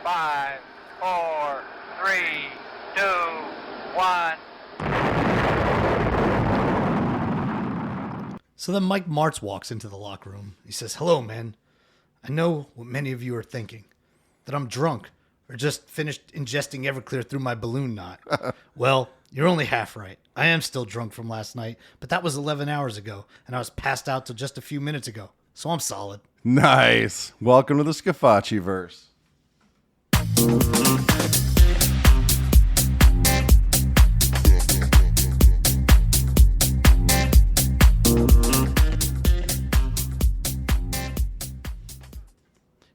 5, 4, 3, 2, 1. So then Mike Martz walks into the locker room. He says, "Hello, man. I know what many of you are thinking, that I'm drunk or just finished ingesting Everclear through my balloon knot. Well, you're only half right. I am still drunk from last night, but that was 11 hours ago, and I was passed out till just a few minutes ago, so I'm solid." Nice. Welcome to the Scafacci verse.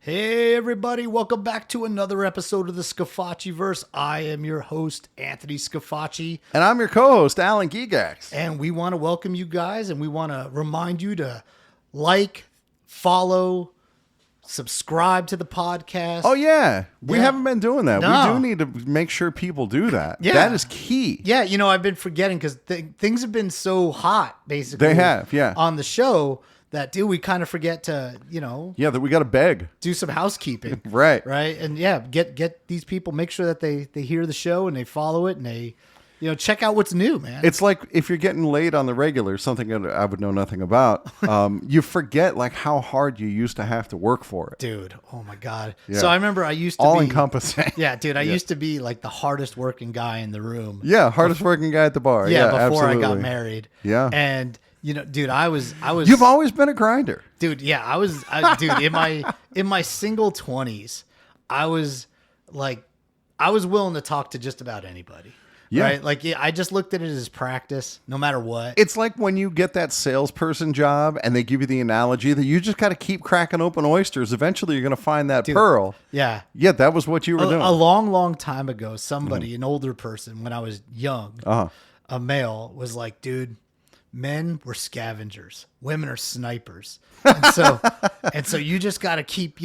Hey everybody, welcome back to another episode of the Scafacci verse. I am your host, Anthony Scafacci. And I'm your co-host, Alan Gigax. And we want to welcome you guys, and we want to remind you to like, follow, subscribe to the podcast. Oh, yeah. We haven't been doing that. No. We do need to make sure people do that. Yeah. That is key. Yeah, you know, I've been forgetting because things have been so hot, basically. They have, yeah. On the show that, we kind of forget to, Yeah, that we got to beg. do some housekeeping. Right. Right. And yeah, get these people, make sure that they hear the show and they follow it and they, check out what's new, man. It's like if you're getting late on the regular, something that I would know nothing about, you forget like how hard you used to have to work for it. Dude, oh my God. Yeah. So I remember I used to All be encompassing. Yeah, dude, I used to be like the hardest working guy in the room. Yeah, hardest working guy at the bar. Yeah, Yeah, before absolutely. I got married. Yeah. And dude, I was You've always been a grinder. dude, yeah, dude, in my single 20s, I was willing to talk to just about anybody. Yeah. Right? Like, I just looked at it as practice, no matter what. It's like when you get that salesperson job and they give you the analogy that you just got to keep cracking open oysters. Eventually, you're going to find that pearl. Yeah. Yeah, that was what you were doing. A long, long time ago, somebody, an older person, when I was young, a male, was like, dude, men were scavengers, women are snipers. And so you just got to keep,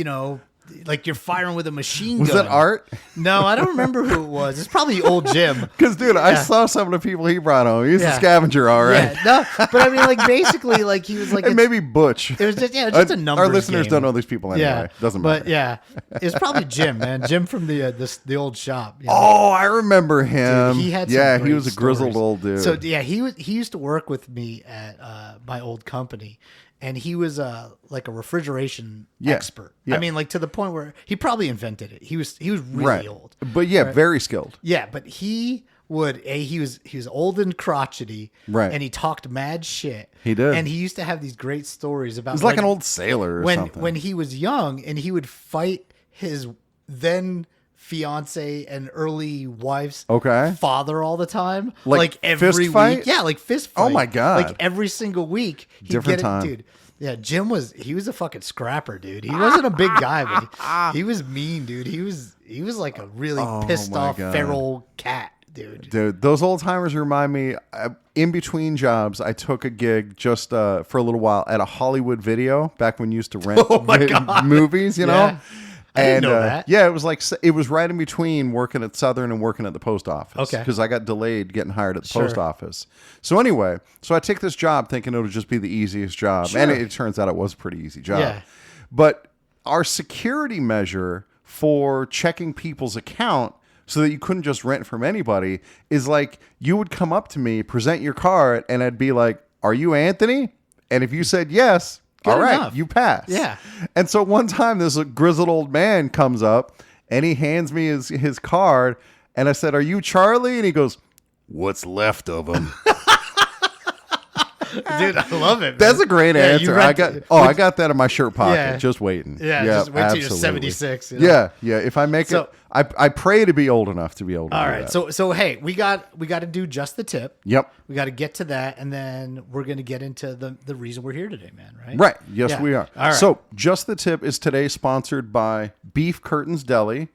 like you're firing with a machine gun. Was that Art? No, I don't remember who it was. It's probably old Jim. Because, dude, I saw some of the people he brought home. He's a scavenger, all right. Yeah, no, but I mean, like, basically, like, he was like, And maybe Butch. it was just, it's just a numbers Our listeners game. don't know these people anyway. Yeah, Doesn't matter. But yeah, it's probably Jim, man. Jim from the old shop. Oh, I remember him. Dude, he had yeah, some he was a great grizzled stories. old dude. So yeah, he used to work with me at my old company, and he was like a refrigeration expert. Yeah. I mean, like to the point where he probably invented it. He was really right. old. But yeah, very skilled. Yeah, but he was old and crotchety, Right. And he talked mad shit. He did. And he used to have these great stories about. He's like an old sailor or something. When he was young, and he would fight his then fiance and early wife's father all the time, like every fist week. fight? Yeah, like fist fight. Oh my God. Like every single week, he'd Different get time. it, dude. Yeah, Jim was a fucking scrapper, dude. He wasn't a big guy, but he was mean, dude. He was like a really pissed my off God. feral cat, dude. Dude, those old timers remind me. In between jobs, I took a gig just for a little while at a Hollywood Video back when you used to rent movies, you know. Yeah. I didn't know that. Yeah, it was right in between working at Southern and working at the post office. Okay. Because I got delayed getting hired at the post office. So anyway, I take this job thinking it would just be the easiest job. Sure. And it turns out it was a pretty easy job. Yeah. But our security measure for checking people's account so that you couldn't just rent from anybody is like you would come up to me, present your card, and I'd be like, "Are you Anthony?" And if you said yes, all right, enough. you pass. Yeah. And so one time this grizzled old man comes up and he hands me his card, and I said, "Are you Charlie?" And he goes, "What's left of him?" Dude, I love it. Man. That's a great Yeah, answer. I got that in my shirt pocket, Yeah. just waiting. Yeah, just wait till you're absolutely. 76. You know? Yeah. If I make it, I pray to be old enough to be able to All do right. that. So hey, we got to do just the tip. Yep. We got to get to that, and then we're going to get into the reason we're here today, man. Right? Right. Yes, Yeah. we are. All right. So just the tip is today sponsored by Beef Curtains Deli,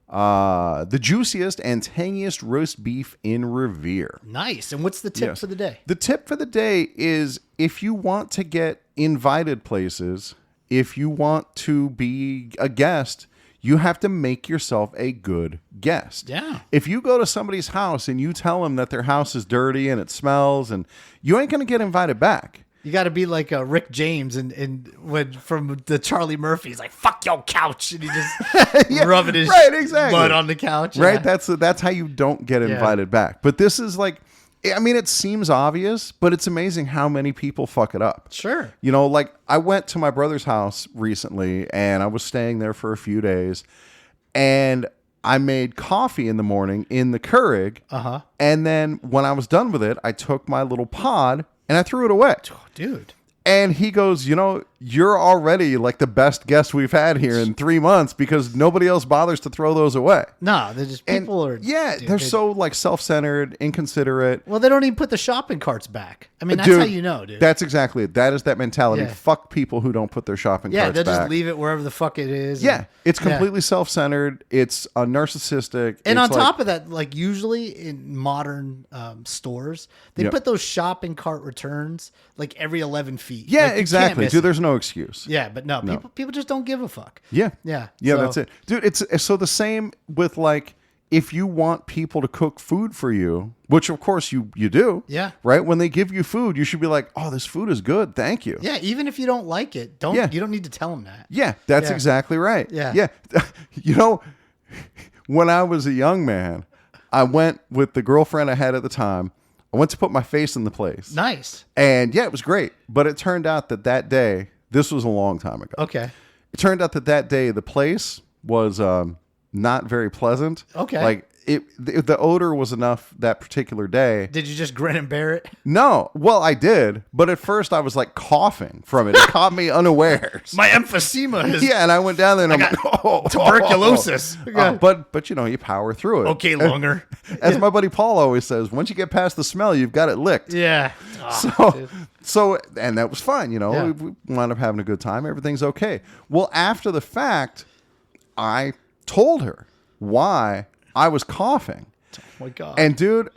the juiciest and tangiest roast beef in Revere. Nice. And what's the tip Yes. for the day? The tip for the day is if you want to get invited places, if you want to be a guest, you have to make yourself a good guest. Yeah. If you go to somebody's house and you tell them that their house is dirty and it smells, and you ain't going to get invited back. You got to be like Rick James and when from the Charlie Murphy, he's like, fuck your couch. And he just rubbing his mud on the couch. Right. Yeah. That's how you don't get invited back. But this is like, I mean, it seems obvious, but it's amazing how many people fuck it up. Sure. You know, like I went to my brother's house recently and I was staying there for a few days and I made coffee in the morning in the Keurig. Uh-huh. And then when I was done with it, I took my little pod and I threw it away. Dude. And he goes, you know, you're already like the best guest we've had here in 3 months because nobody else bothers to throw those away. No, they're just people are. Yeah, dude, they're so like self-centered, inconsiderate. Well, they don't even put the shopping carts back. I mean, that's Dude, how you know, dude. That's exactly it. That is that mentality. Yeah. Fuck people who don't put their shopping Yeah, carts they'll back. just leave it wherever the fuck it is. Yeah, it's completely self-centered. It's narcissistic. And it's on top of that, like usually in modern stores, they put those shopping cart returns like every 11 feet. yeah, Like, you can't exactly. miss Dude, it. there's no excuse. Yeah, but no, people just don't give a fuck. Yeah. Yeah. Yeah, So- that's it. Dude, it's so the same with like if you want people to cook food for you, which of course you do. Yeah. Right? When they give you food, you should be like, "Oh, this food is good. Thank you." Yeah, even if you don't like it, you don't need to tell them that. Yeah, that's Yeah. exactly right. Yeah. Yeah. You know, when I was a young man, I went with the girlfriend I had at the time. I went to put my face in the place. Nice. And yeah, it was great. But it turned out that day, this was a long time ago. Okay. It turned out that day, the place was not very pleasant. Okay. Like the odor was enough that particular day. Did you just grin and bear it? No. Well, I did. But at first I was like coughing from it. It caught me unawares. My emphysema is Yeah, and I went down there and I'm like, oh, tuberculosis. but you know, you power through it. Okay, longer. As my buddy Paul always says, once you get past the smell, you've got it licked. Yeah. Oh, dude. So, and that was fine. You know, Yeah. we wound up having a good time. Everything's okay. Well, after the fact, I told her why I was coughing. Oh my God. And dude,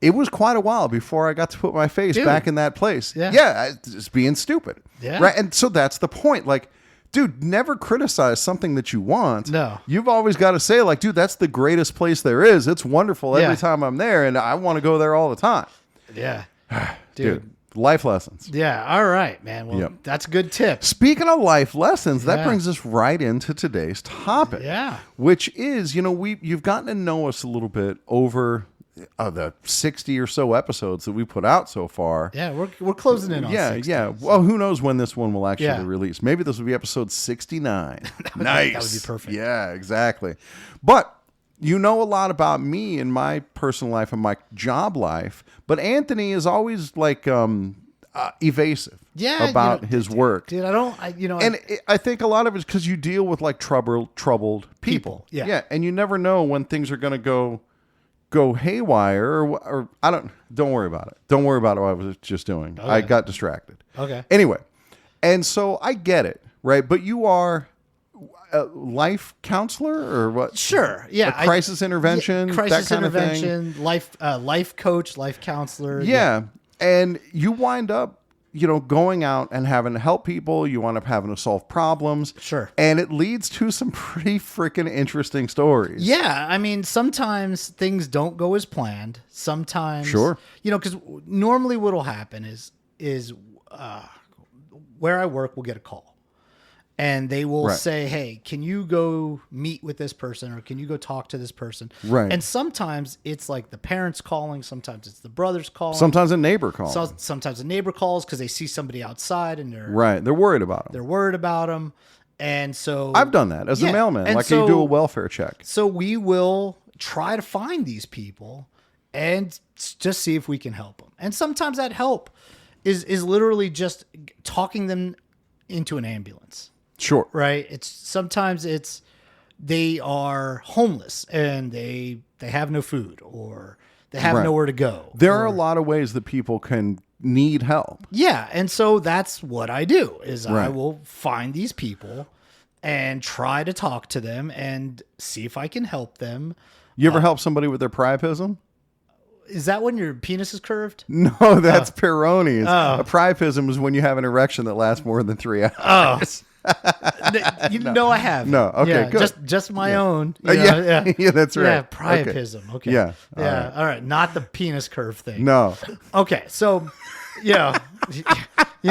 it was quite a while before I got to put my face Dude. back in that place. Yeah. Just being stupid. Yeah. Right. And so that's the point. Like, dude, never criticize something that you want. No. You've always got to say, like, dude, that's the greatest place there is. It's wonderful every Yeah. time I'm there, and I want to go there all the time. Yeah. Dude, life lessons. Yeah. All right, man. Well, Yep. that's good tips. Speaking of life lessons, that Yeah. brings us right into today's topic. Yeah. Which is, you know, you've gotten to know us a little bit over the 60 or so episodes that we put out so far. Yeah. We're closing in on Yeah, 60. yeah. Well, who knows when this one will actually Yeah. release? Maybe this will be episode 69. Nice. That would be perfect. Yeah, exactly. But you know a lot about me and my personal life and my job life, but Anthony is always like evasive Yeah, about you know, his work. Dude, And I think a lot of it's because you deal with like troubled people. Yeah. Yeah. And you never know when things are going to go haywire or don't worry about it. Don't worry about what I was just doing. I got distracted. Okay. Anyway. And so I get it. Right. But you are a life counselor or what? Sure. Yeah. A crisis intervention. Crisis that kind intervention, life coach, life counselor. Of thing. Yeah. And you wind up, you know, going out and having to help people. You wind up having to solve problems. Sure. And it leads to some pretty freaking interesting stories. Yeah, I mean, sometimes things don't go as planned. Sometimes, Sure. you know, because normally what'll happen is where I work, we'll get a call, and they will Right. say, "Hey, can you go meet with this person, or can you go talk to this person?" Right. And sometimes it's like the parents calling. Sometimes it's the brothers calling. Sometimes a neighbor calls. Sometimes a neighbor calls because they see somebody outside and Right. They're worried about them. they're worried about them, and so I've done that as a Yeah, mailman. and Like you do so- a welfare check. So we will try to find these people and just see if we can help them. And sometimes that help is literally just talking them into an ambulance, Sure. right? Sometimes they are homeless and they have no food or they have Right. nowhere to go. There are a lot of ways that people can need help. Yeah, and so that's what I do is I Right. will find these people and try to talk to them and see if I can help them. You ever help somebody with their priapism? Is that when your penis is curved? No, that's Peyronie's. Oh. A priapism is when you have an erection that lasts more than 3 hours. Oh, you know I have. No, okay, yeah, good. Just my own. you know, Yeah. Yeah, that's right. Yeah, Okay. priapism. Okay. Yeah, all Yeah. right. All right. Not the penis curve thing. No. Okay. So, yeah,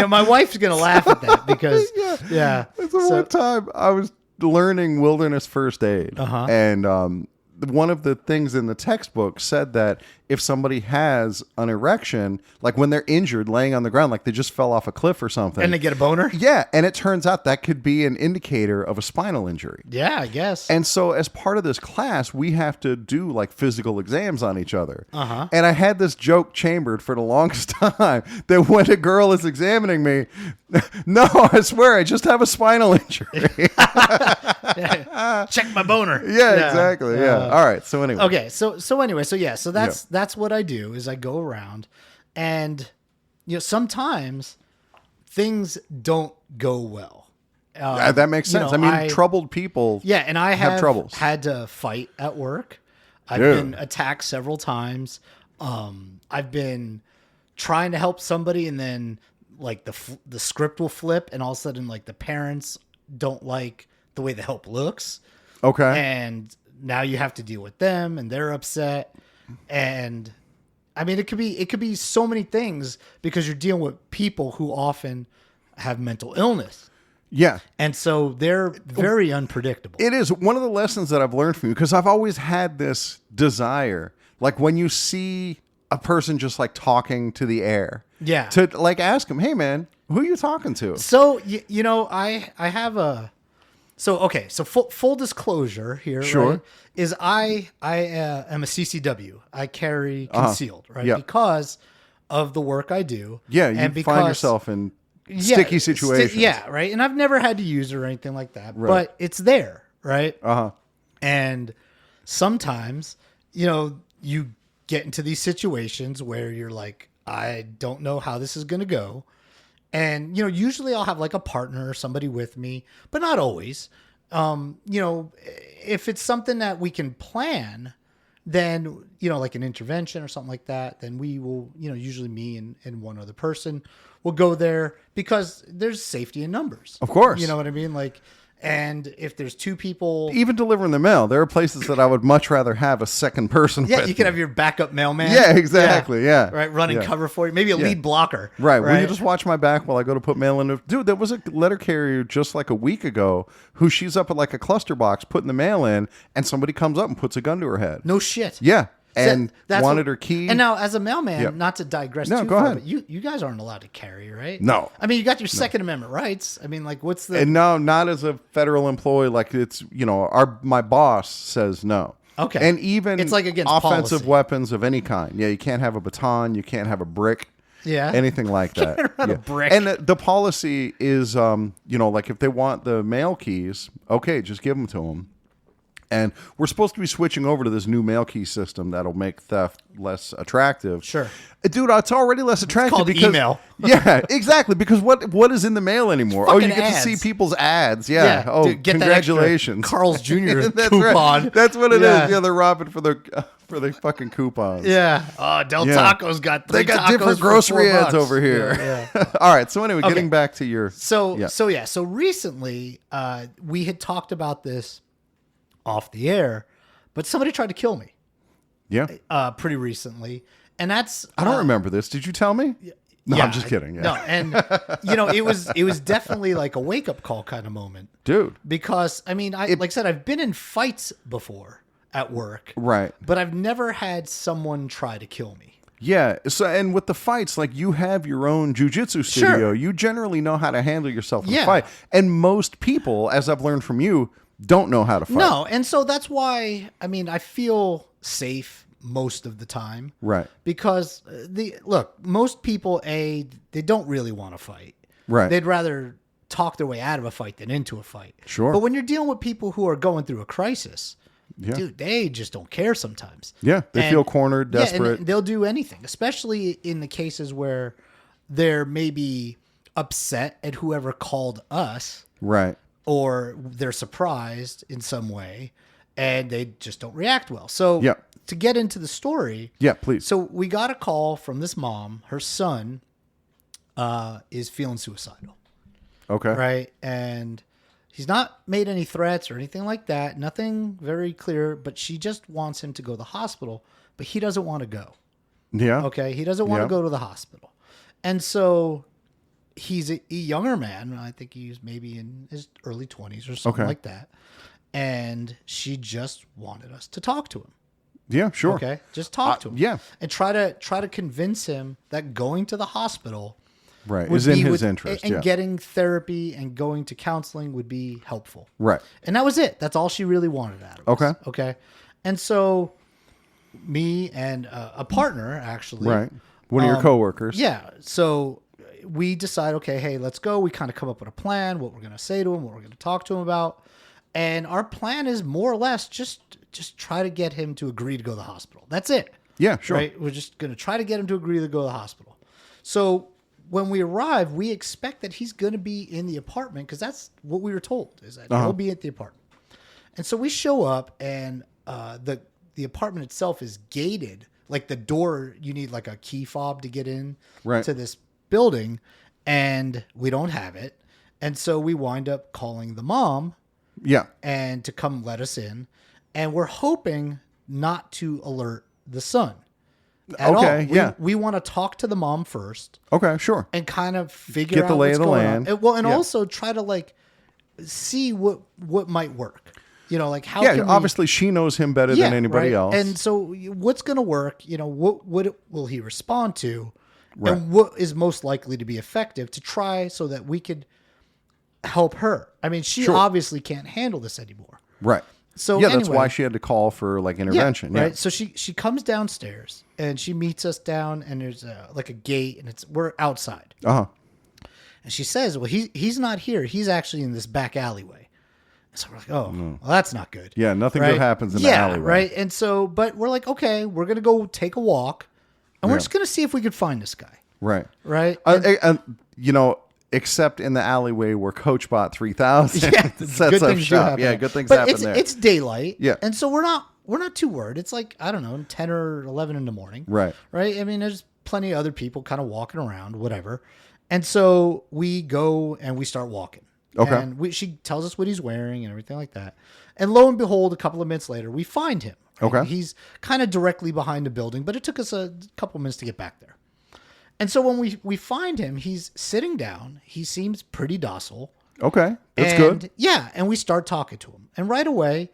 My wife's gonna laugh at that because yeah. It's the one time I was learning wilderness first aid, and one of the things in the textbook said that if somebody has an erection, like when they're injured laying on the ground, like they just fell off a cliff or something, And they get a boner? yeah, and it turns out that could be an indicator of a spinal injury. Yeah, I guess. And so as part of this class, we have to do like physical exams on each other. And I had this joke chambered for the longest time that when a girl is examining me, no, I swear, I just have a spinal injury. Check my boner. Yeah, exactly. Yeah. All right. So anyway. Okay. So that's what I do is I go around, and sometimes things don't go well. That makes sense. Troubled people. Yeah, and I have troubles. had to fight at work. I've Yeah. been attacked several times. I've been trying to help somebody, and then like the script will flip, and all of a sudden like the parents don't like the way the help looks. Okay. And now you have to deal with them, and they're upset. And I mean, it could be so many things because you're dealing with people who often have mental illness. Yeah. And so they're very unpredictable. It is one of the lessons that I've learned from you, because I've always had this desire, like when you see a person just like talking to the air, Yeah. to like ask them, hey man, who are you talking to? So, I have a... So, okay. So full disclosure here, Sure. right, is I am a CCW. I carry concealed, right? Yep. Because of the work I do. Yeah, you and find yourself in sticky situations. Yeah, right. And I've never had to use it or anything like that, Right. but it's there, right? Uh-huh. And sometimes, you get into these situations where you're like, I don't know how this is going to go. And, usually I'll have like a partner or somebody with me, but not always. If it's something that we can plan, then, like an intervention or something like that, then we will, usually me and one other person will go there because there's safety in numbers. Of course. You know what I mean? Like, and if there's two people, Even delivering the mail, there are places that I would much rather have a second person yeah, with you can me. have your backup mailman. Yeah, exactly. Yeah. Right. Running Yeah. cover for you. Maybe a lead blocker. Right. Will you just watch my back while I go to put mail in? Dude, there was a letter carrier just like a week ago who she's up at like a cluster box putting the mail in, and somebody comes up and puts a gun to her head. No shit. Yeah. And That's wanted her key. And now, as a mailman, Yep. not to digress No, too go far, ahead. but you guys aren't allowed to carry, right? No. I mean, you got your Second Amendment rights. I mean, like, what's the... And no, not as a federal employee. Like it's, my boss says no. Okay. And even It's like against offensive policy. weapons of any kind. Yeah, you can't have a baton. You can't have a brick. Yeah. Anything like that. Not a Yeah. brick. And the policy is, like if they want the mail keys, okay, just give them to them. And we're supposed to be switching over to this new mail key system that'll make theft less attractive. Sure. Dude, it's already less attractive called because email. Yeah, exactly. Because what is in the mail anymore? Oh, you Fucking get ads. to see people's ads. Yeah. Oh, dude, get that extra congratulations. Carl's Jr. That's coupon. right. That's what it is. Yeah. Yeah, they're robbing for the fucking coupons. Yeah. Del Yeah. Taco's got three They got tacos different for grocery $4. ads over here. Yeah. All right. So anyway, getting back to your So recently, we had talked about this off the air, but somebody tried to kill me pretty recently, and that's I don't remember this. Did you tell me? No, I'm just kidding. Yeah. No, and it was definitely like a wake up call kind of moment, Dude. because I mean, like I said, I've been in fights before at work, Right. but I've never had someone try to kill me. Yeah. So, and with the fights, like you have your own jujitsu studio. Sure. You generally know how to handle yourself in a Yeah. fight. And most people, as I've learned from you, don't know how to fight. No, and so that's why I feel safe most of the time, Right. because most people they don't really want to fight. Right. They'd rather talk their way out of a fight than into a fight. Sure. But when you're dealing with people who are going through a crisis, Yeah. dude, they just don't care sometimes. Yeah. They feel cornered, Yeah, desperate. and they'll do anything, especially in the cases where they're maybe upset at whoever called us, Right. or they're surprised in some way and they just don't react well. So Yeah. to get into the story. Yeah, please. So we got a call from this mom. Her son is feeling suicidal. Okay. Right. And he's not made any threats or anything like that. Nothing very clear, but she just wants him to go to the hospital, but he doesn't want to go. Yeah. Okay. He doesn't want Yeah. to go to the hospital. And so he's a younger man. I think he's maybe in his early 20s or something Okay. like that. And she just wanted us to talk to him. Yeah, sure. Okay, just talk to him. Yeah. And try to convince him that going to the hospital Right. would Is in be his interest. and Yeah. getting therapy and going to counseling would be helpful. Right. And that was it. That's all she really wanted out of us. Okay. Okay. And so me and a partner actually. Right. One of your coworkers. Yeah. So we decide, okay, hey, let's go. We kind of come up with a plan, what we're going to say to him, what we're going to talk to him about. And our plan is more or less just try to get him to agree to go to the hospital. That's it. Yeah, sure. Right? We're just going to try to get him to agree to go to the hospital. So when we arrive, we expect that he's going to be in the apartment because that's what we were told, is that he'll be at the apartment. And so we show up, and the apartment itself is gated. Like the door, you need like a key fob to get in to this building, and we don't have it. And so we wind up calling the mom Yeah. and to come let us in. And we're hoping not to alert the son at all. Yeah. We want to talk to the mom first Okay, sure. and kind of figure Get out the lay what's of the going land. on. Well, and Yeah. also try to like see what might work. You know, like how Yeah, can obviously she knows him better than anybody right? else. And so what's going to work, you know, what will he respond to? Right. And what is most likely to be effective to try so that we could help her. I mean, she Sure. obviously can't handle this anymore. Right. So yeah, that's anyway. why she had to call for like intervention. Yeah. Right. So she comes downstairs and she meets us down, and there's like a gate, and we're outside. Uh-huh. And she says, well, he's not here. He's actually in this back alleyway. And so we're like, oh, well, that's not good. Yeah, nothing right? good happens in the alleyway. Right. And so, but we're like, okay, we're going to go take a walk, and we're just going to see if we could find this guy. Right. Right. You know, except in the alleyway where CoachBot 3000 Yeah, sets good up things do shop. happen Yeah, there. good things But happen there. It's daylight. Yeah. And so we're not too worried. It's like, I don't know, 10 or 11 in the morning. Right. Right. I mean, there's plenty of other people kind of walking around, whatever. And so we go and we start walking. Okay. And she tells us what he's wearing and everything like that. And lo and behold, a couple of minutes later, we find him. Right? Okay. He's kind of directly behind the building, but it took us a couple of minutes to get back there. And so when we find him, he's sitting down. He seems pretty docile. Okay. That's And, good. Yeah, and we start talking to him. And right away,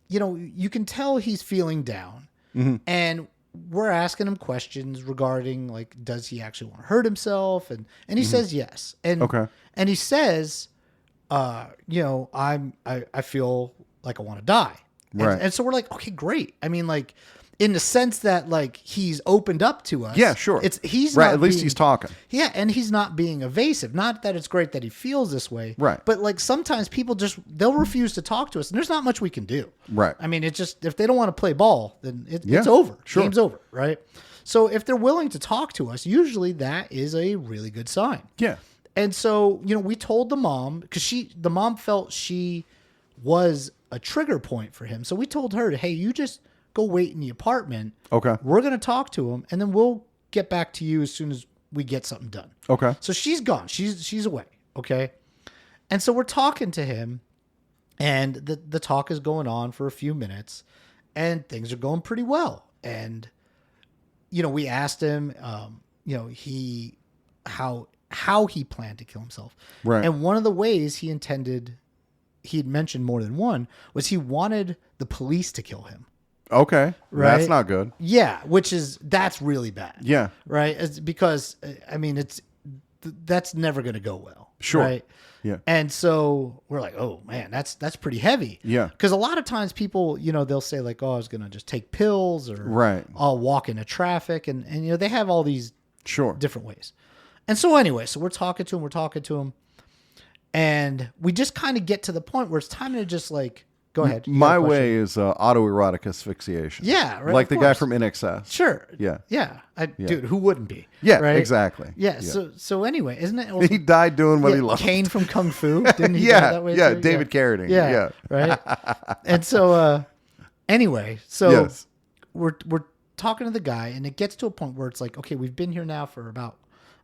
you know, you can tell he's feeling down. Mm-hmm. And we're asking him questions regarding, like, does he actually want to hurt himself? And he says yes. And Okay. and he says, you know, I feel like I want to die. Right. And so we're like, okay, great. I mean, like, in the sense that, like, he's opened up to us. Yeah, sure. He's right. not At least being- he's talking. Yeah, and he's not being evasive. Not that it's great that he feels this way. Right. But like sometimes people they'll refuse to talk to us, and there's not much we can do. Right. I mean, it's just if they don't want to play ball, then Yeah, it's over. sure. Game's over, right? So if they're willing to talk to us, usually that is a really good sign. Yeah. And so, you know, we told the mom because the mom felt she was a trigger point for him. So we told her, hey, you just go wait in the apartment. Okay. We're going to talk to him, and then we'll get back to you as soon as we get something done. Okay. So she's gone. She's away. Okay. And so we're talking to him, and the talk is going on for a few minutes, and things are going pretty well. And, you know, we asked him, you know, how he planned to kill himself. Right. And one of the ways he had mentioned more than one, was he wanted the police to kill him. Okay. Right. That's not good. Yeah. That's really bad. Yeah. Right. It's because, I mean, that's never going to go well. Sure. Right. Yeah. And so we're like, oh man, that's pretty heavy. Yeah. Because a lot of times people, you know, they'll say like, oh, I was going to just take pills, or Right. I'll walk into traffic. And, you know, they have all these Sure. different ways. And so anyway, so we're talking to him, and we just kind of get to the point where it's time to just like, go ahead. You got My a question? way is autoerotic asphyxiation. Yeah, right, Like of the guy course. from In Excess. Sure. Yeah. Yeah. Dude, who wouldn't be? Yeah, Right? exactly. Yeah. Yeah. So anyway, isn't it? He died doing what he loved. Kane from Kung Fu. Didn't he Yeah, die that way yeah, too? David Carradine. Yeah. Yeah. Right. And so anyway, so Yes. we're talking to the guy, and it gets to a point where it's like, okay, we've been here now for about,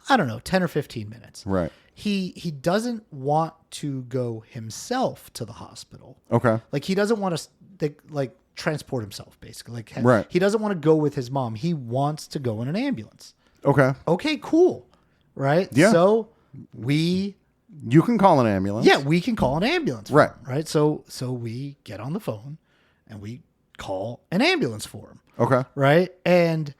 I don't know, 10 or 15 minutes. Right. He doesn't want to go himself to the hospital. Okay. Like he doesn't want to like transport himself, basically. Like Right. he doesn't want to go with his mom. He wants to go in an ambulance. Okay. Okay, cool. Right? Yeah. So You can call an ambulance. Yeah, we can call an ambulance. For Right. him, right. So we get on the phone and we call an ambulance for him. Okay. Right. And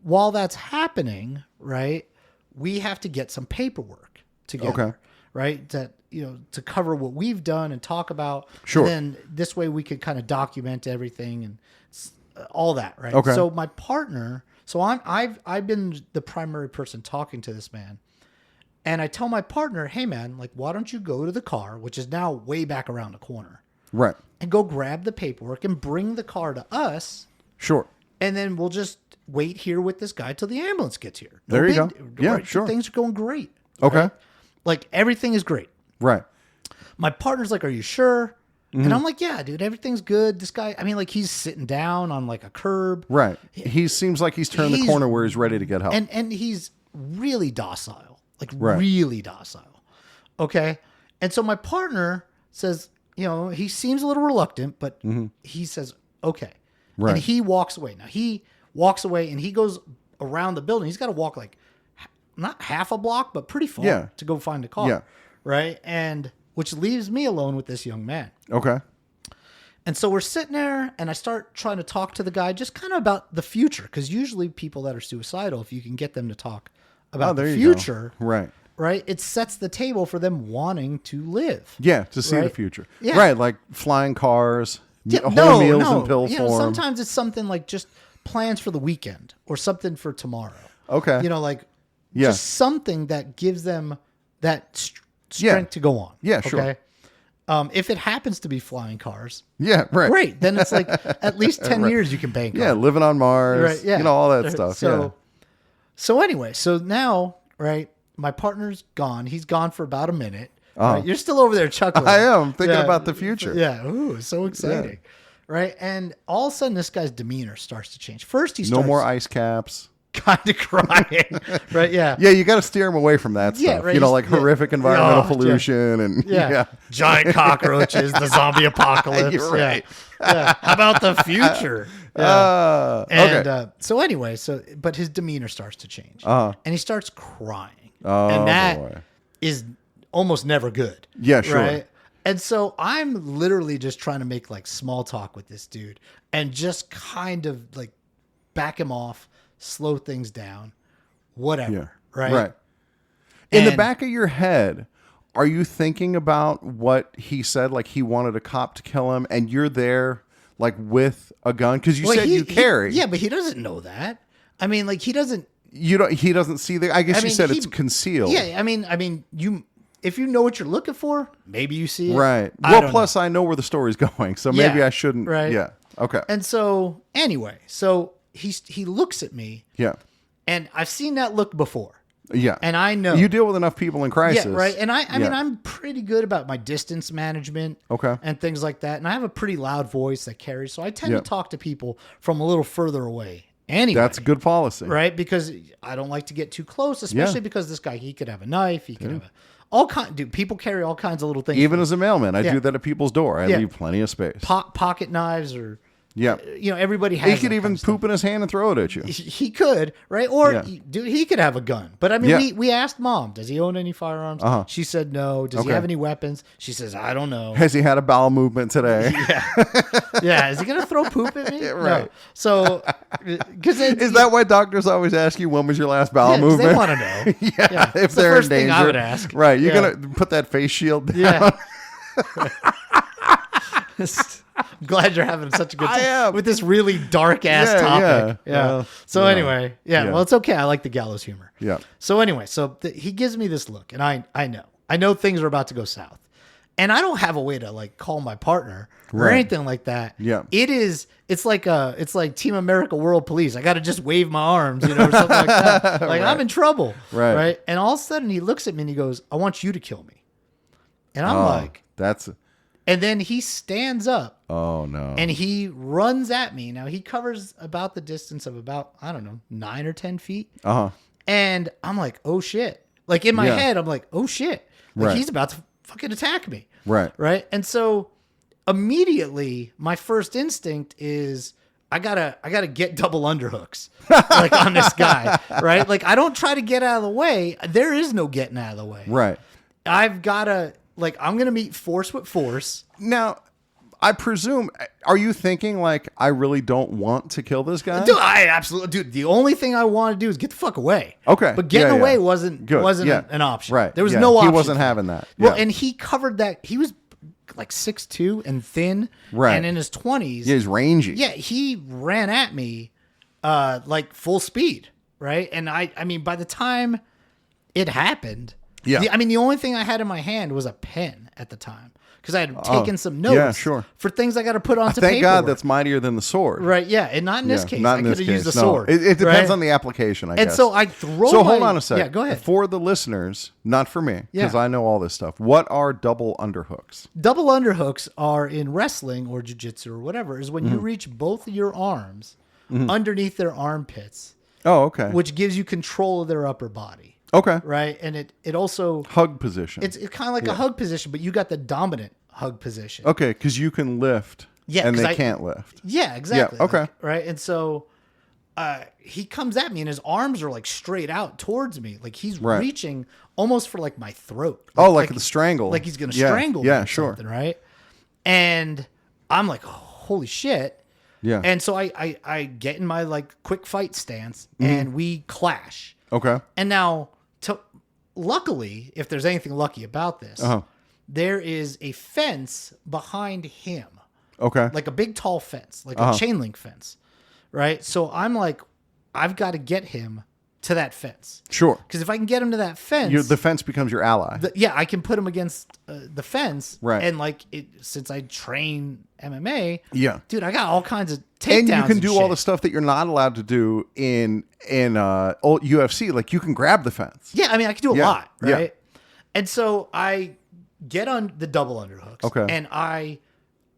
while that's happening, right, we have to get some paperwork together. Okay. Right. That, to cover what we've done and talk about. Sure. And then this way we could kind of document everything and all that. Right. Okay. So my partner, I've been the primary person talking to this man. And I tell my partner, hey man, like, why don't you go to the car, which is now way back around the corner, Right. and go grab the paperwork and bring the car to us. Sure. And then we'll just wait here with this guy till the ambulance gets here. There you go. Yeah, right? sure. Things are going great. Okay. Right? Like everything is great. Right. My partner's like, are you sure? And I'm like, yeah, dude, everything's good. This guy, I mean, like he's sitting down on like a curb. Right. He seems like he's turned the He's- corner where he's ready to get help. And he's really docile, like Right. really docile. Okay. And so my partner says, he seems a little reluctant, but he says, okay. Right. And he walks away. Now he walks away and he goes around the building. He's got to walk like not half a block, but pretty far Yeah. to go find the car. Yeah. Right. And which leaves me alone with this young man. Okay. And so we're sitting there and I start trying to talk to the guy just kind of about the future. Because usually people that are suicidal, if you can get them to talk about there the you go. future, Right. right, it sets the table for them wanting to live. Yeah, to see the Right. future. Yeah. Right, like flying cars, Yeah, whole meals in pill form. Sometimes it's something like just plans for the weekend or something for tomorrow. Okay. Like Yeah. just something that gives them that strength Yeah. to go on. Yeah, sure. Okay. If it happens to be flying cars, Yeah, right. great. Then it's like at least 10 Right. years you can bank Yeah, on. living on Mars, Right, yeah. all that stuff. So anyway, so now, right, my partner's gone. He's gone for about a minute. Right? You're still over there chuckling. I am thinking about the future. Yeah. Ooh, so exciting. Right. And all of a sudden this guy's demeanor starts to change. First he No starts more ice caps. kind of crying. Right. Yeah. Yeah, you got to steer them away from that Yeah, stuff. right. Like Yeah. horrific environmental Oh, pollution and Yeah. Giant cockroaches, the zombie apocalypse. You're right. Yeah. How about the future? Okay. So anyway, but his demeanor starts to change. Uh-huh. And he starts crying. Oh, and that boy. is almost never good. Yeah, sure. Right? And so I'm literally just trying to make like small talk with this dude and just kind of like back him off, slow things down, whatever. Yeah. Right. Right. In the And- back of your head, are you thinking about what he said? Like he wanted a cop to kill him, and you're there, like with a gun because you Well, said you carry. yeah, but he doesn't know that. I mean, like he doesn't. You don't. He doesn't see the. I guess you mean, said he- it's concealed. Yeah, I mean, you. If you know what you're looking for, maybe you see it. Right. I Well, don't plus I know where the story's going, so maybe Yeah, I shouldn't. right. Yeah. Okay. And so anyway, so he looks at me, Yeah. and I've seen that look before, Yeah. and I know You deal with enough people in crisis. Yeah, right. And I mean, Yeah. I'm pretty good about my distance management, Okay. and things like that. And I have a pretty loud voice that carries, so I tend Yeah. to talk to people from a little further away. Anyway, That's good policy. right? Because I don't like to get too close, especially because this guy, he could have a knife, he could have all kind. Dude, people carry all kinds of little things. Even as a mailman, I Yeah. do that at people's door. I Yeah. leave plenty of space. pocket knives, or Yeah. everybody has. He that could kind even of stuff. poop in his hand and throw it at you. He could, right? Or, Yeah. dude, he could have a gun. But I mean, Yeah. we asked mom, does he own any firearms? Uh-huh. She said no. Does he Okay. have any weapons? She says, I don't know. Has he had a bowel movement today? Yeah, is he gonna throw poop at me? right. No. So, because Is that why doctors always ask you when was your last bowel they movement? want to know? yeah, if It's the they're first in thing danger. I would ask. Right, you're Yeah. gonna put that face shield down. Yeah. I'm glad you're having such a good I time am. with this really dark ass Yeah, topic. yeah. Yeah. Well, So yeah. anyway, Yeah. well, it's okay. I like the gallows humor. Yeah. So anyway, he gives me this look, and I know things are about to go south, and I don't have a way to like call my partner or Right. anything like that. Yeah. It's like Team America World Police. I got to just wave my arms, or something like that. Like I'm in trouble. Right. Right. And all of a sudden he looks at me and he goes, I want you to kill me. And I'm Oh, like, that's. and then he stands up Oh no. and he runs at me. Now he covers about the distance of about, I don't know, 9 or 10 feet. Uh huh. And I'm like, oh shit. Like in my Yeah. head, I'm like, oh shit. Like Right. he's about to fucking attack me. Right. Right. And so immediately my first instinct is I gotta get double underhooks like on this guy, right? Like I don't try to get out of the way. There is no getting out of the way. Right. I've gotta I'm gonna meet force with force. Now, I presume, are you thinking like, I really don't want to kill this guy? Dude, I absolutely, dude. The only thing I want to do is get the fuck away. Okay. but getting Yeah, away yeah. wasn't Good. Yeah. an option. Right. There was Yeah. no option. He wasn't for it. having that. Well, Yeah. and he covered that. He was like 6'2" and thin, Right. And in his 20s, Yeah, he's rangy. yeah, he ran at me, like full speed, right? And I mean, by the time it happened, Yeah. the only thing I had in my hand was a pen at the time because I had taken some notes, yeah, sure. for things I got to put onto Thank paperwork. God that's mightier than the sword. Right, yeah, and not in this Yeah, case. not I in could this have case. used a No. sword. It depends right? on the application, I And guess. so I throw. So hold on a second. Yeah, go ahead. For the listeners, not for me, because Yeah. I know all this stuff. What are double underhooks? Double underhooks are in wrestling or jiu-jitsu or whatever. Is when you Mm-hmm. reach both of your arms underneath their armpits, Oh, okay. which gives you control of their upper body. Okay. Right, and it also Hug position. it's kind of like a hug position, but you got the dominant hug position. Okay, because you can lift, Yeah, and 'cause they can't lift. Yeah, exactly. Yeah, okay. Like, right, and so he comes at me, and his arms are like straight out towards me, like he's Right. reaching almost for like my throat. Oh, like the strangle. like he's gonna Yeah, strangle me yeah, or sure. something, right? And I'm like, holy shit. Yeah. And so I get in my like quick fight stance Mm-hmm. and we clash. Okay. And now, luckily, if there's anything lucky about this, there is a fence behind him, Okay. like a big tall fence, like a chain link fence, right? So I'm like, I've got to get him to that fence. Sure. Because if I can get him to that fence, The fence becomes your ally. yeah, I can put him against the fence. Right. And like, since I train MMA, Yeah. dude, I got all kinds of takedowns. And you can do all shit. the stuff that you're not allowed to do in old UFC. Like you can grab the fence. Yeah, I mean, I can do a Yeah, lot, yeah. right? And so I get on the double underhooks. Okay. And I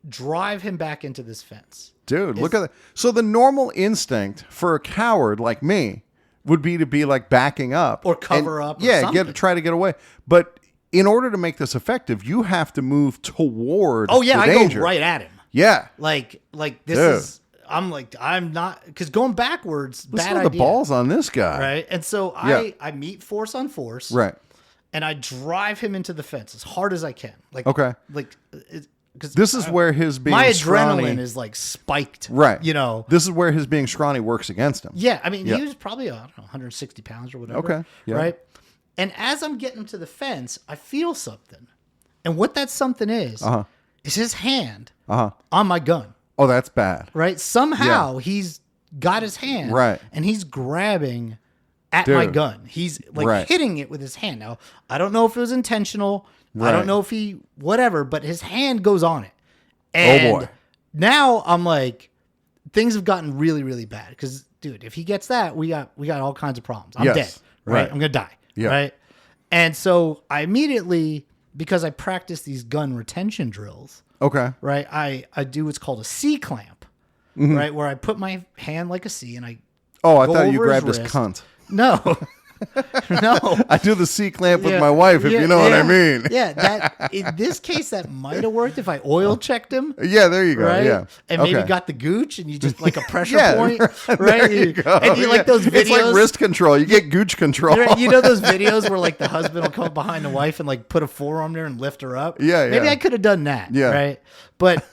drive him back into this fence. Dude, look at that. So the normal instinct for a coward like me would be to be like backing up Or cover up or Yeah, something. try to get away. But in order to make this effective, you have to move toward Oh yeah, the I danger. go right at him. Yeah. Like this Dude. is. I'm not because going backwards, Let's bad throw the idea. balls on this guy. Right. And so Yeah. I meet force on force. Right. And I drive him into the fence as hard as I can. Like Okay. Like because This is where his being my scrawny, adrenaline is like spiked. right. You know. This is where his being scrawny works against him. Yeah, I mean, Yeah. he was probably, I don't know, 160 pounds or whatever. Okay, yeah. Right? And as I'm getting him to the fence, I feel something. And what that something is his hand on my gun, Oh, that's bad. right? Somehow he's got his hand Right. and he's grabbing at my Dude. gun. He's like Right. hitting it with his hand. Now, I don't know if it was intentional. I Right. don't know if he, whatever, but his hand goes on it. And Oh, boy. now I'm like, things have gotten really, really bad. Because, dude, if he gets that, we got all kinds of problems. I'm Yes. dead. Right? Right. I'm gonna die. Yeah. Right. And so I immediately, because I practice these gun retention drills, Okay. right? I do what's called a C clamp, right? Where I put my hand like a C and I Oh, I go thought you over his grabbed his wrist. cunt. No. No. I do the C clamp with Yeah, my wife, if yeah, you know what I yeah. mean. Yeah, that in this case that might have worked if I oil checked him. Yeah, there you go. Right, Yeah. and maybe Okay. got the gooch, and you just like a pressure Yeah, point, there right? you go. And you Yeah. like those videos. It's like wrist control. You get gooch control. You know those videos where like the husband will come behind the wife and like put a forearm there and lift her up. Yeah, Maybe yeah. I could have done that. Yeah. right. But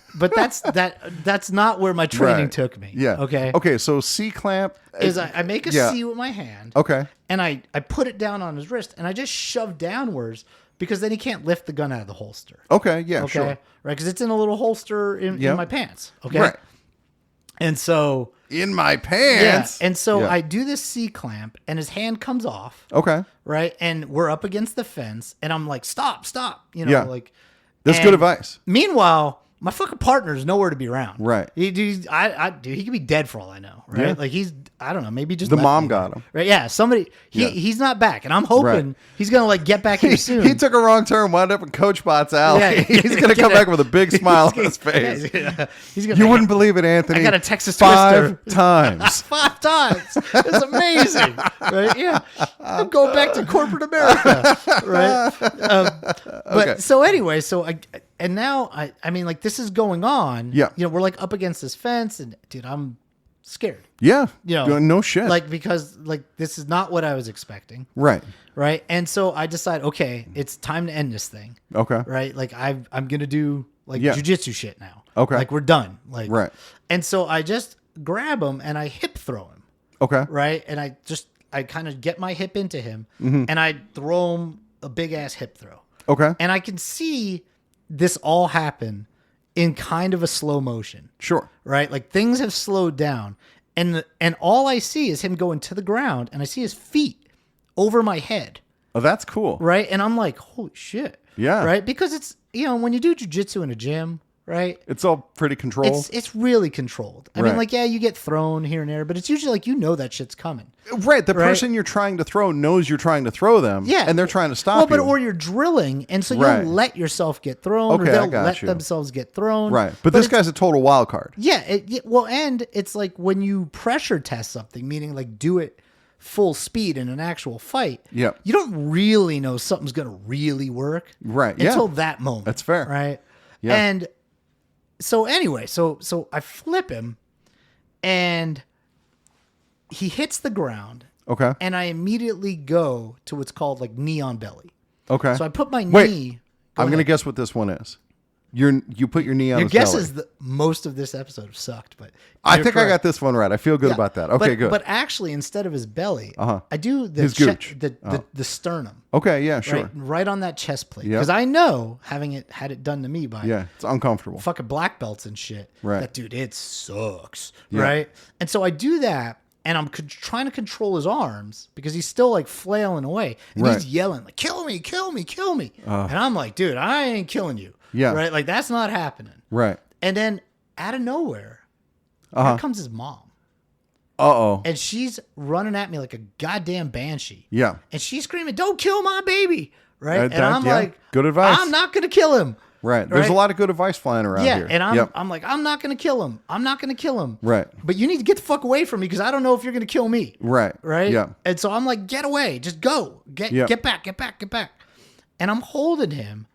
that's not where my training Right. took me. Yeah. Okay. Okay. So C clamp Is I make a C Yeah. with my hand. Okay. And I put it down on his wrist and I just shove downwards because then he can't lift the gun out of the holster. Okay. Yeah. Okay. Sure. Right. Because it's in a little holster in Yeah. my pants. Okay. Right. And so In my pants. yeah. And so Yeah. I do this C clamp and his hand comes off. Okay. Right. And we're up against the fence and I'm like, stop. You know, Yeah. like That's and good advice. Meanwhile, my fucking partner's nowhere to be around. Right. Dude, he could be dead for all I know. Right. Yeah. Like I don't know, maybe just The left mom me got there. him. Right. Yeah. Yeah. He's not back. And I'm hoping Right. he's going to like get back here soon. He took a wrong turn, wound up in Coach Bot's alley. Yeah, He's going to come back with a big smile on his face. He's gonna, You wouldn't believe it, Anthony. I got a Texas 5 Twister. times. 5 times. It's amazing. Right? Yeah. I'm going back to corporate America. Right. But Okay. so anyway, now I mean, like this is going on. Yeah. You know, we're like up against this fence and dude, I'm scared. Yeah. You know, no shit. Like, because like this is not what I was expecting. right. Right. And so I decide, okay, it's time to end this thing. Okay. Right. Like I'm going to do like Yeah. jujitsu shit now. Okay. Like we're done. Like, Right. And so I just grab him and I hip throw him. Okay. Right. And I kind of get my hip into him Mm-hmm. and I throw him a big ass hip throw. Okay. And I can see this all happen in kind of a slow motion. Sure. Right? Like things have slowed down and all I see is him going to the ground and I see his feet over my head. Oh, that's cool. Right? And I'm like, holy shit. Yeah. Right? Because it's, when you do jujitsu in a gym, right? It's all pretty controlled. It's really controlled. I Right. mean, like, yeah, you get thrown here and there, but it's usually like, that shit's coming. Right. The Right? person you're trying to throw knows you're trying to throw them. Yeah. And they're trying to stop you. Or you're drilling, and so Right. you'll let yourself get thrown, Okay, or I they'll got let you. themselves get thrown. Right. But this it's- guy's a total wild card. Yeah. And it's like when you pressure test something, meaning like do it full speed in an actual fight. Yep. You don't really know something's going to really work. Right, yeah. Until that moment. That's fair. Right. Yeah. And so anyway, so I flip him and he hits the ground Okay. and I immediately go to what's called like knee on belly. Okay. So I put my Wait, knee. I'm going to ahead. guess what this one is. You put your knee on Your his guess belly. is that most of this episode have sucked, but I you're think I correct. got this one right. I feel good Yeah. about that. Okay, but, good. But actually, instead of his belly, I do the His gooch. the sternum, okay, yeah, sure. right on that chest plate, Yep. because I know, having had it done to me by Yeah, it's uncomfortable. fucking black belts and shit, Right. that dude, it sucks, Yeah. right? And so I do that, and I'm trying to control his arms because he's still like flailing away, and Right. he's yelling like, "Kill me, kill me, kill me!" And I'm like, "Dude, I ain't killing you." Yeah. right. Like that's not happening. Right. And then out of nowhere, Uh-huh. here comes his mom. Uh-oh. And she's running at me like a goddamn banshee. Yeah. And she's screaming, "Don't kill my baby." Right. And that- I'm yeah. like, Good advice. I'm not going to kill him. Right. There's a Right? lot of good advice flying around Yeah. here. And I'm, Yep. I'm like, I'm not going to kill him. I'm not going to kill him. Right. But you need to get the fuck away from me because I don't know if you're going to kill me. Right. Right. Yeah. And so I'm like, get away. Just go. Yeah. Get back. Get back. Get back. And I'm holding him.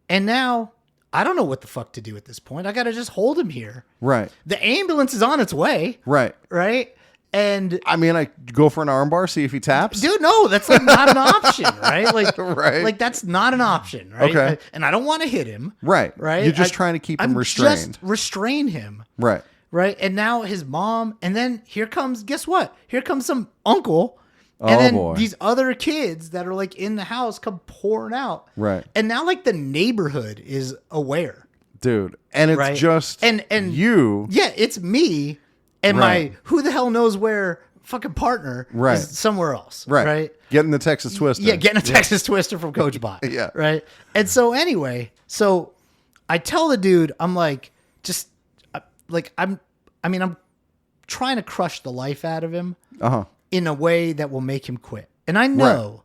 And now I don't know what the fuck to do at this point. I got to just hold him here. Right. The ambulance is on its way. Right. Right. And I mean, I go for an armbar, see if he taps. dude, no, that's like not an option, right? Like, Right. like that's not an option, right? Okay. And I don't want to hit him, Right. right? You're just trying to keep him restrained. Just restrain him, Right. right? And now his mom, and then here comes, guess what? Here comes some uncle, and Oh, then boy. these other kids that are like in the house come pouring out, Right. And now like the neighborhood is aware, Dude. And it's right? just and you. yeah, it's me and Right. my who the hell knows where fucking partner Right. is somewhere else, Right. right? Getting the Texas Twister. Yeah, getting a Texas Twister from Coach Bot. Yeah. Right. And so anyway, so I tell the dude, I'm like, I'm trying to crush the life out of him Uh-huh. in a way that will make him quit. And I know,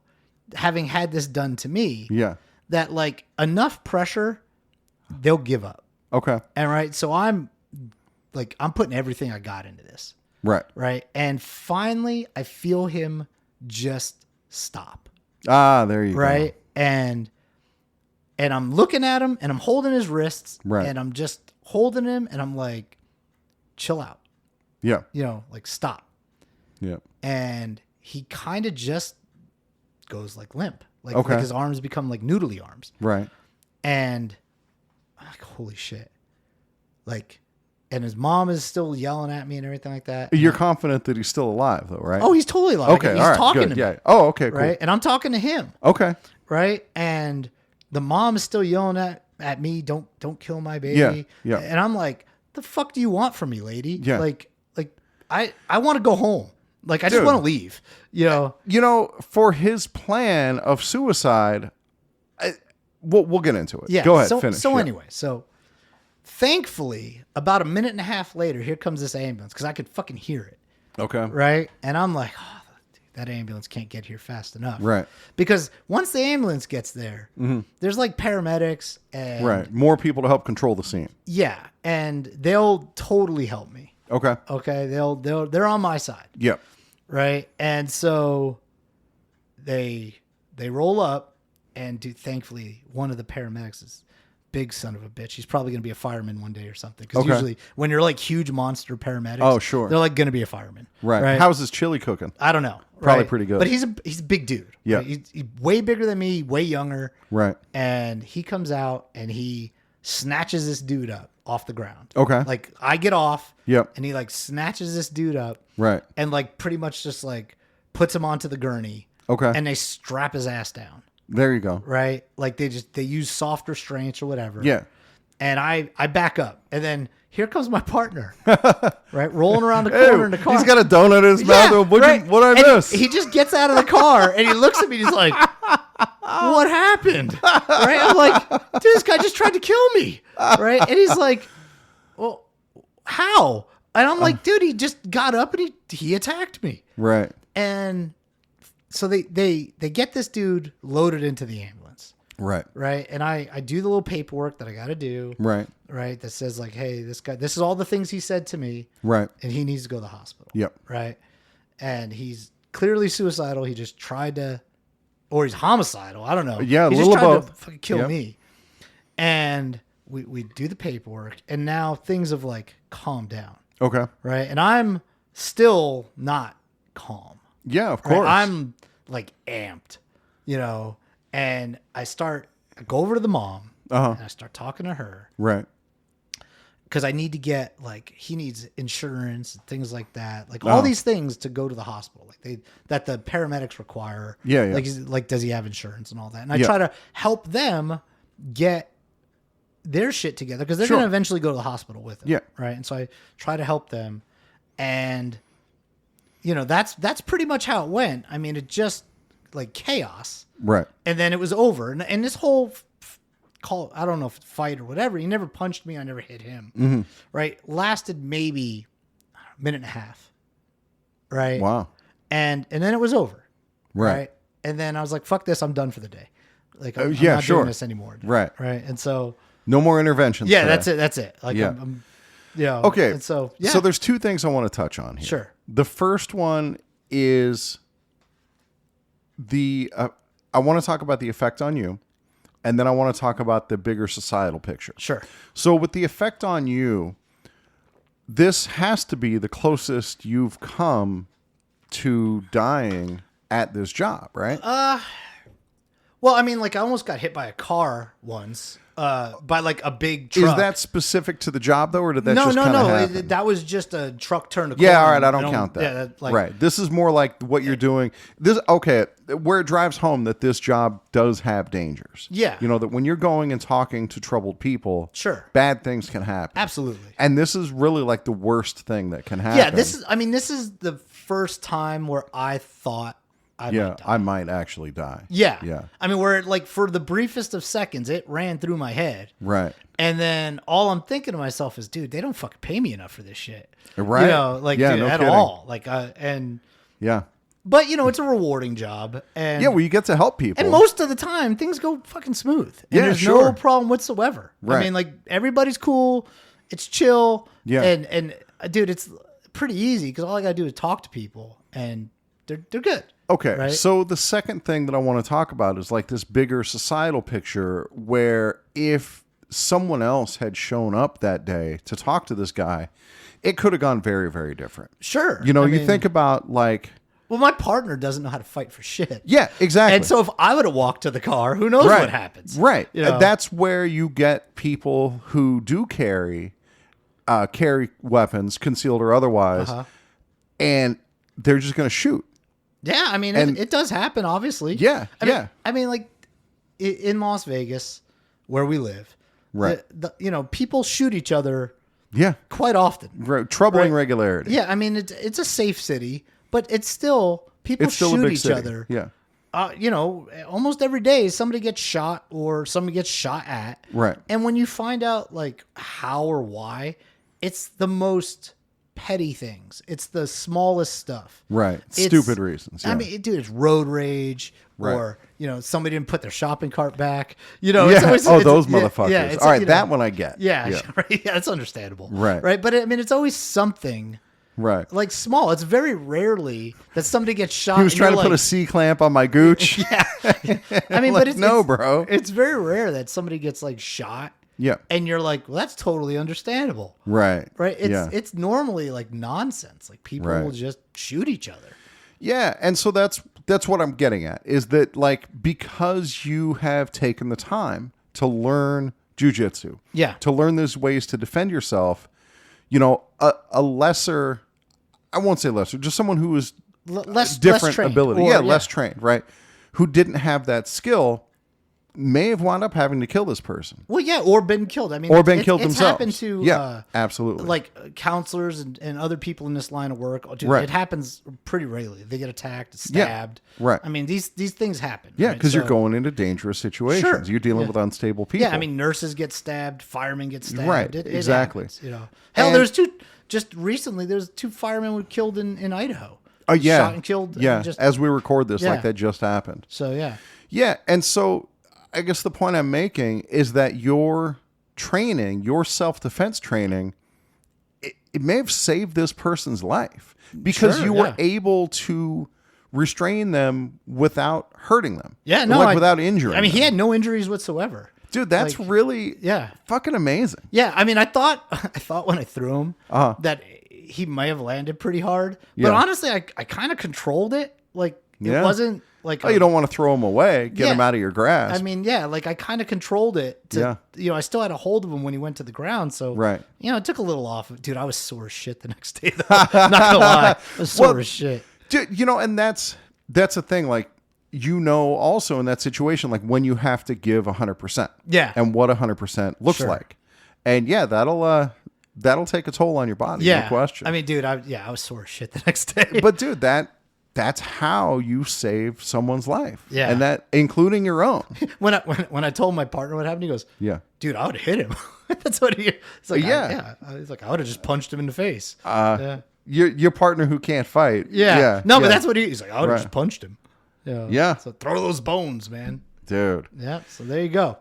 having had this done to me, Yeah. that like enough pressure, they'll give up. Okay. And right. So I'm putting everything I got into this. Right. Right. And finally I feel him just stop. Ah, there you Right. And I'm looking at him and I'm holding his wrists. Right. And I'm just holding him and I'm like, chill out. go. Like stop. Yeah. And he kind of just goes like limp. Like, Okay. like his arms become like noodly arms. Right. And I'm like, holy shit. Like, and his mom is still yelling at me and everything like that. You're confident that he's still alive, though, right? Oh, he's totally alive. okay. He's All right. talking Good. to me. Yeah. Oh, okay. Cool. Right. And I'm talking to him. Okay. Right. And the mom is still yelling at me. Don't kill my baby. Yeah, yeah. And I'm like, the fuck do you want from me, lady? Yeah. Like I want to go home. Like, I just Dude. want to leave, For his plan of suicide, we'll get into it. Yeah. Go ahead. So, finish. So Yeah. anyway, thankfully, about a minute and a half later, here comes this ambulance because I could fucking hear it. Okay. Right. And I'm like, oh, dude, that ambulance can't get here fast enough. Right. Because once the ambulance gets there, there's like paramedics and Right. More people to help control the scene. yeah, and they'll totally help me. Okay. Okay. They're on my side. Yep. Right. And so they roll up and thankfully one of the paramedics is big son of a bitch. He's probably going to be a fireman one day or something. Because Okay. usually when you're like huge monster paramedics, Oh, sure. they're like going to be a fireman. Right. How's his chili cooking? I don't know. Probably right? pretty good. But he's a big dude. Yeah. Right? He's way bigger than me, way younger. Right. And he comes out and he snatches this dude up off the ground. Okay. Like I get off. Yep. And he like snatches this dude up. Right. And like pretty much just like puts him onto the gurney. Okay. And they strap his ass down. There you go. Right. Like they use soft restraints or whatever. Yeah. And I back up. And then here comes my partner. Right. Rolling around the corner in the car. He's got a donut in his mouth. What right. I And miss? He just gets out of the car and he looks at me and he's like, what happened? Right. I'm like, dude, this guy just tried to kill me. Right. And he's like, well, how? And I'm like, dude, he just got up and he attacked me. Right. And so they get this dude loaded into the ambulance. Right. Right. And I do the little paperwork that I got to do. Right. Right. That says like, hey, this is all the things he said to me. Right. And he needs to go to the hospital. Yep. Right. And he's clearly suicidal. He just tried to, or he's homicidal. I don't know. Yeah, a he little just tried of to both. fucking kill Yep. me. And we do the paperwork and now things have like calmed down. Okay. Right. And I'm still not calm. Yeah, of Right? course. I'm like amped, and I go over to the mom and I start talking to her Right. because I need to get like, he needs insurance and things like that. Like all these things to go to the hospital, like that the paramedics require. Yeah, yeah. Like, does he have insurance and all that? And I Yeah. try to help them get their shit together because they're Sure. going to eventually go to the hospital with him. Yeah. Right. And so I try to help them, and that's pretty much how it went. I mean, it just like chaos, Right. and then it was over. And this whole call, I don't know if it's fight or whatever. He never punched me. I never hit him. Mm-hmm. Right. Lasted maybe a minute and a half. Right. Wow. And then it was over. Right. And then I was like, fuck this. I'm done for the day. Like, I'm yeah, not sure. doing this anymore. Right. Right. And so, No more interventions. yeah, today. that's it. Like, Yeah. I'm Okay. And so, yeah. So there's two things I want to touch on here. Sure. The first one is I want to talk about the effect on you, and then I want to talk about the bigger societal picture. Sure. So with the effect on you, this has to be the closest you've come to dying at this job, right? Well, I mean, like I almost got hit by a car once, by like a big truck. Is that specific to the job though, or did that no, just no, kind of no? happen? That was just a truck turned a Yeah, corner. all right, I don't count that. Yeah, like, right. This is more like what you're doing. This where it drives home that this job does have dangers. Yeah. That when you're going and talking to troubled people, Sure. bad things can happen. Absolutely. And this is really like the worst thing that can happen. Yeah, this is the first time where I thought I might die. I might actually die. Yeah. Yeah. I mean, where like for the briefest of seconds, it ran through my head. Right. And then all I'm thinking to myself is, dude, they don't fucking pay me enough for this shit. Right. Like Yeah, dude, no at kidding. all. Like, Yeah. but it's a rewarding job. And Yeah, well, you get to help people. and most of the time, things go fucking smooth. And Yeah, there's sure. no problem whatsoever. Right. I mean, like, everybody's cool. It's chill. Yeah. And dude, it's pretty easy because all I got to do is talk to people and they're good. Okay, Right? so the second thing that I want to talk about is like this bigger societal picture where if someone else had shown up that day to talk to this guy, it could have gone very, very different. Sure. You I you mean, think about like... well, my partner doesn't know how to fight for shit. Yeah, exactly. And so if I would have walked to the car, who knows what happens? Right. You know? That's where you get people who do carry weapons, concealed or otherwise, and they're just going to shoot. Yeah, I mean, And- it does happen, obviously. Yeah, I mean, yeah. I mean, like, in Las Vegas, where we live, Right. people shoot each other Yeah. quite often. Right. Troubling Right. regularity. Yeah, I mean, it's a safe city, but it's still, people It's still a shoot big each city. other. Yeah. Almost every day somebody gets shot or somebody gets shot at. Right. And when you find out like how or why, it's the most petty things. It's the smallest stuff. Right. It's- Stupid reasons. Yeah. I mean, dude, it's road rage Right. or, somebody didn't put their shopping cart back. yeah. It's Those yeah, motherfuckers. Yeah, it's, All right. That one I get. Yeah. Yeah. Right. Yeah. It's understandable. Right. Right. But I mean, it's always something Right. like small. It's very rarely that somebody gets shot. He was and trying to you're put a like- C clamp on my gooch. Yeah. I mean, Like, but no, bro. It's very rare that somebody gets like shot Yeah. And you're like, well, that's totally understandable. Right. Right? Yeah. It's normally like nonsense. Like people Right. will just shoot each other. Yeah, and so that's what I'm getting at, is that like because you have taken the time to learn jujitsu, Yeah. to learn these ways to defend yourself, a lesser, I won't say lesser, just someone who is Less different trained, ability, or- less trained, right? Who didn't have that skill may have wound up having to kill this person. Well, yeah, or been killed. I mean, Or been killed it's themselves. happened to Absolutely. like counselors and other people in this line of work. Dude, Right. It happens pretty regularly. They get attacked, stabbed. Right. I mean, these things happen. Yeah, right? because you're So- going into dangerous situations. Sure. You're dealing Yeah. with unstable people. Yeah, I mean, nurses get stabbed, firemen get stabbed. Right, It exactly. happens, Hell, And- there's just recently, there's 2 firemen who were killed in Idaho. Oh yeah, Shot and killed. Yeah, Just, as we record this, Yeah. like that just happened. so, yeah. Yeah, and so I guess the point I'm making is that your training, your self-defense training, it may have saved this person's life because Sure, you were yeah. able to restrain them without hurting them. Yeah, Or, no. like without injuring. I mean, he them. had no injuries whatsoever. Dude, that's like- really Yeah. fucking amazing. Yeah, I mean, I thought when I threw him Uh-huh. that he may have landed pretty hard, Yeah. but honestly, I kind of controlled it. Like it Yeah. wasn't like Oh, you don't want to throw them away, get Yeah. them out of your grasp. I mean, yeah, like I kind of controlled it. To, I still had a hold of him when he went to the ground, so Right. it took a little off. Dude, I was sore as shit the next day. Though. Not gonna lie, I was sore Well, as shit. Dude, and that's a thing. Like, also in that situation, like when you have to give 100%. Yeah. And what 100% looks Sure. like. And yeah, that'll take a toll on your body. Yeah, No question. I mean, dude, I was sore as shit the next day. but dude, that's how you save someone's life. Yeah. And that, including your own. when I told my partner what happened, he goes, Yeah. dude, I would have hit him. That's what he. It's like, Yeah. He's like, I would have just punched him in the face. Your partner who can't fight. Yeah. No, but that's what he's like. I would have Right. just punched him. Yeah. Yeah. So throw those bones, man. Dude. Yeah. So there you go.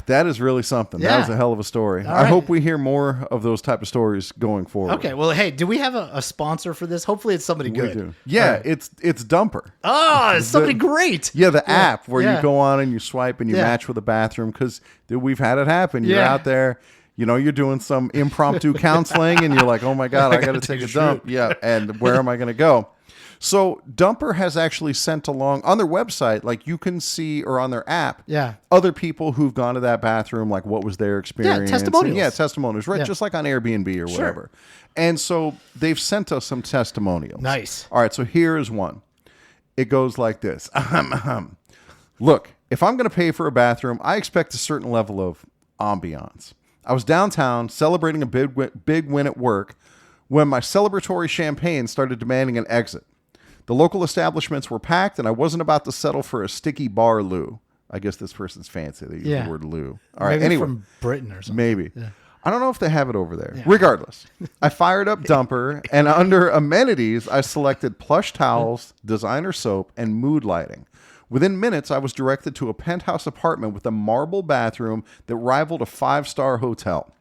That is really something. That Yeah. was a hell of a story. All I right. hope we hear more of those type of stories going forward. Okay. Well, hey, do we have a sponsor for this? Hopefully, it's somebody We good. do. Yeah, All right. it's Dumper. Oh, it's somebody great. Yeah, the app where Yeah. you go on and you swipe and you Yeah. match with a bathroom, because we've had it happen. You're Yeah. out there, you're doing some impromptu counseling and you're like, oh my God, I got to take a dump. Yeah, and where am I going to go? So Dumper has actually sent along on their website, like you can see, or on their app, Yeah. other people who've gone to that bathroom, like what was their experience. testimonials. And, testimonials, right? Yeah. Just like on Airbnb or Sure. whatever. And so they've sent us some testimonials. Nice. All right, so here is one. It goes like this. Look, if I'm going to pay for a bathroom, I expect a certain level of ambiance. I was downtown celebrating a big win at work when my celebratory champagne started demanding an exit. The local establishments were packed, and I wasn't about to settle for a sticky bar loo. I guess this person's fancy. They use Yeah. the word loo. All right, Maybe anyway. from Britain or something. Maybe. I don't know if they have it over there. Regardless, I fired up Dumper, and under amenities, I selected plush towels, designer soap, and mood lighting. Within minutes, I was directed to a penthouse apartment with a marble bathroom that rivaled a 5-star hotel.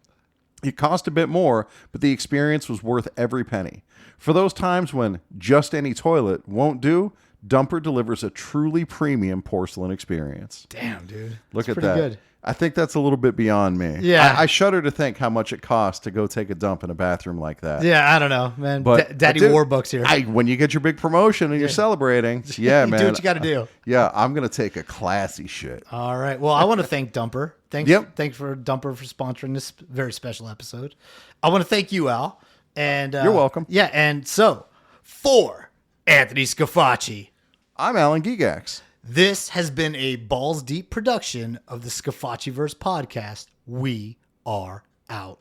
It cost a bit more, but the experience was worth every penny. For those times when just any toilet won't do, Dumper delivers a truly premium porcelain experience. Damn, dude. Look That's at pretty that. Good. I think that's a little bit beyond me. Yeah. I shudder to think how much it costs to go take a dump in a bathroom like that. Yeah, I don't know, man. But Daddy dude, Warbucks here. When you get your big promotion and you're celebrating, yeah, You man. do what you got to do. Yeah, I'm going to take a classy shit. All right. Well, I want to thank Dumper. Thanks for Dumper for sponsoring this very special episode. I want to thank you, Al. And You're welcome. Yeah, and so for Anthony Scafacci, I'm Alan Gigax. this has been a balls deep production of the Scafacciverse podcast. We are out.